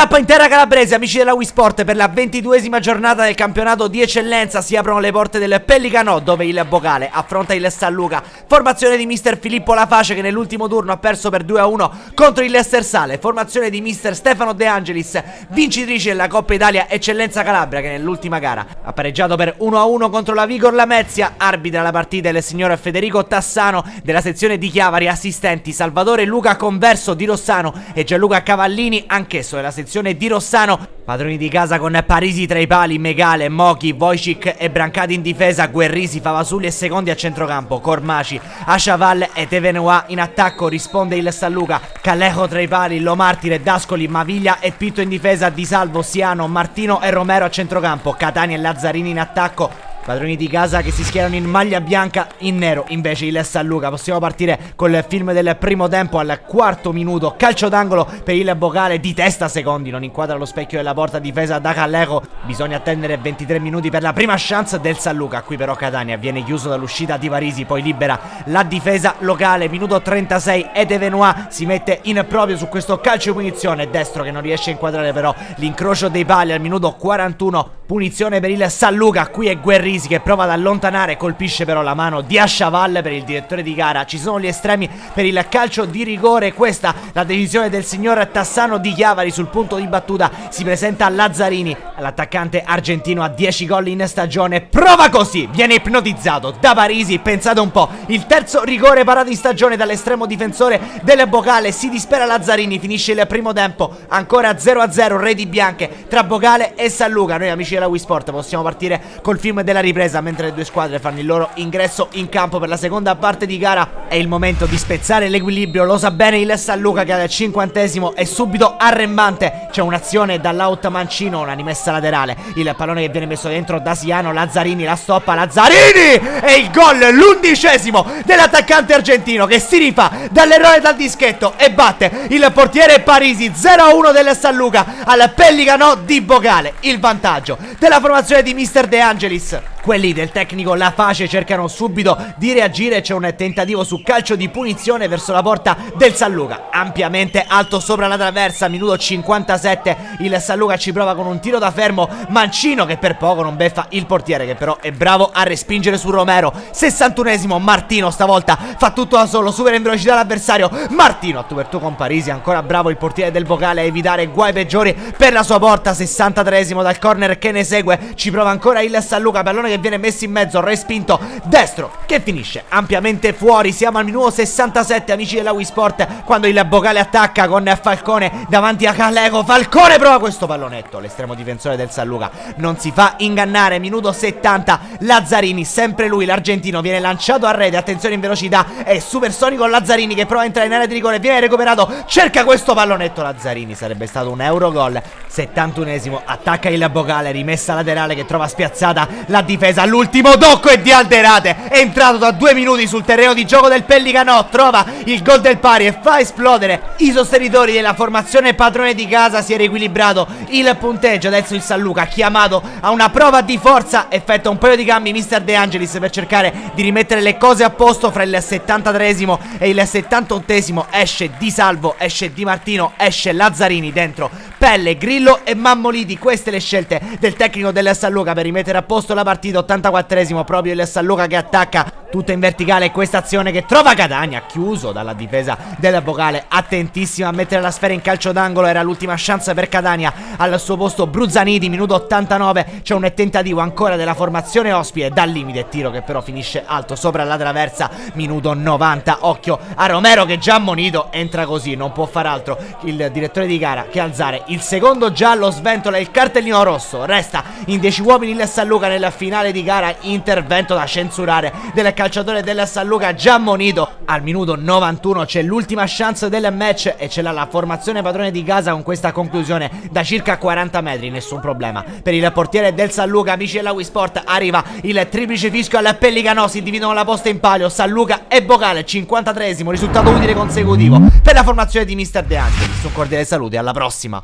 Tappa in terra calabrese, amici della Wii Sport, per la 22esima giornata del campionato di eccellenza si aprono le porte del Pellicanò, dove il Bocale affronta il San Luca. Formazione di mister Filippo Laface, che nell'ultimo turno ha perso per 2-1 contro il Stersale. Formazione di mister Stefano De Angelis, vincitrice della Coppa Italia Eccellenza Calabria, che nell'ultima gara ha pareggiato per 1-1 contro la Vigor Lamezia. Arbitra la partita il signor Federico Tassano della sezione di Chiavari. Assistenti Salvatore Luca Converso di Rossano e Gianluca Cavallini, anch'esso della sezione di Rossano. Padroni di casa con Parisi tra i pali, Megale, Mochi, Wojcik e Brancati in difesa, Guerrisi, Favasuli e Secondi a centrocampo, Cormaci, Achaval e Tevenoa in attacco. Risponde il San Luca, Callejo tra i pali, Lomartire, Dascoli, Maviglia e Pitto in difesa, Di Salvo, Siano, Martino e Romero a centrocampo, Catania e Lazzarini in attacco. Padroni di casa che si schierano in maglia bianca, in nero invece il San Luca. Possiamo partire col film del primo tempo al quarto minuto. Calcio d'angolo per il Bocale di testa, Secondi non inquadra lo specchio della porta, difesa da Callejo. Bisogna attendere 23 minuti per la prima chance del San Luca. Qui però Catania viene chiuso dall'uscita di Parisi, poi libera la difesa locale. Minuto 36 ed Evenoa si mette in proprio su questo calcio di punizione, destro che non riesce a inquadrare però l'incrocio dei pali al minuto 41. Punizione per il San Luca, qui è Guerrisi che prova ad allontanare, colpisce però la mano di Achaval per il direttore di gara. Ci sono gli estremi per il calcio di rigore, questa la decisione del signor Tassano di Chiavari. Sul punto di battuta si presenta Lazzarini, l'attaccante argentino a 10 gol in stagione, prova così, viene ipnotizzato da Parisi. Pensate un po', il terzo rigore parato in stagione dall'estremo difensore del Bocale. Si dispera Lazzarini, finisce il primo tempo ancora 0-0, reti bianche tra Bocale e San Luca. Noi amici della Wii Sport possiamo partire col film della ripresa mentre le due squadre fanno il loro ingresso in campo per la seconda parte di gara. È il momento di spezzare l'equilibrio, lo sa bene il San Luca che al 50esimo è subito arrembante. C'è un'azione dall'out mancino, una rimessa laterale, il pallone che viene messo dentro da Siano, Lazzarini la stoppa, Lazzarini e il gol, l'11esimo dell'attaccante argentino che si rifà dall'errore dal dischetto e batte il portiere Parisi. 0-1 del San Luca al Pellicanò di Bocale. Il vantaggio della formazione di mister De Angelis. Quelli del tecnico Laface cercano subito di reagire. C'è un tentativo su calcio di punizione verso la porta del San Luca, ampiamente alto sopra la traversa. Minuto 57, il San Luca ci prova con un tiro da fermo, Mancino che per poco non beffa il portiere, che però è bravo a respingere su Romero. 61esimo, Martino stavolta fa tutto da solo, supera in velocità l'avversario. Martino a tu per tu con Parisi, ancora bravo il portiere del Bocale a evitare guai peggiori per la sua porta. 63esimo dal corner che ne segue, ci prova ancora il San Luca, pallone che viene messo in mezzo, respinto destro che finisce ampiamente fuori. Siamo al minuto 67 amici della Wii Sport, quando il Bocale attacca con Falcone davanti a Callejo. Falcone prova questo pallonetto, l'estremo difensore del San Luca non si fa ingannare. Minuto 70, Lazzarini, sempre lui l'argentino, viene lanciato a rete, attenzione in velocità, è supersonico Lazzarini che prova a entrare in area di rigore, viene recuperato, cerca questo pallonetto Lazzarini, sarebbe stato un Eurogol. 71esimo, attacca il Bocale, rimessa laterale che trova spiazzata la difesa. All'ultimo tocco e di Alderate è entrato da 2 minuti sul terreno di gioco del Pellicanò, trova il gol del pari e fa esplodere i sostenitori della formazione padrone di casa. Si è riequilibrato il punteggio, adesso il San Luca chiamato a una prova di forza, effettua un paio di cambi mister De Angelis per cercare di rimettere le cose a posto. Fra il 73esimo e il 78esimo esce Di Salvo, esce Di Martino, esce Lazzarini, dentro Pelle, Grillo e Mammoliti. Queste le scelte del tecnico del San Luca per rimettere a posto la partita. 84esimo, proprio il San Luca che attacca tutta in verticale, questa azione che trova Catania, chiuso dalla difesa del Bocale, attentissima a mettere la sfera in calcio d'angolo. Era l'ultima chance per Catania, al suo posto Bruzzaniti. Minuto 89, c'è un tentativo ancora della formazione ospite dal limite, tiro che però finisce alto sopra la traversa. Minuto 90, occhio a Romero che già ammonito entra così, non può far altro il direttore di gara che alzare il secondo giallo, sventola il cartellino rosso. Resta in 10 uomini il San Luca nel finale di gara, intervento da censurare del calciatore del San Luca già ammonito. Al minuto 91 c'è l'ultima chance del match e ce l'ha la formazione padrone di casa con questa conclusione da circa 40 metri. Nessun problema per il portiere del San Luca. Amici della Wii Sport, arriva il triplice fischio al Pellicanò, si dividono la posta in palio San Luca e Bocale. 53esimo, risultato utile consecutivo per la formazione di mister De Angelis. Un cordiale saluto e alla prossima.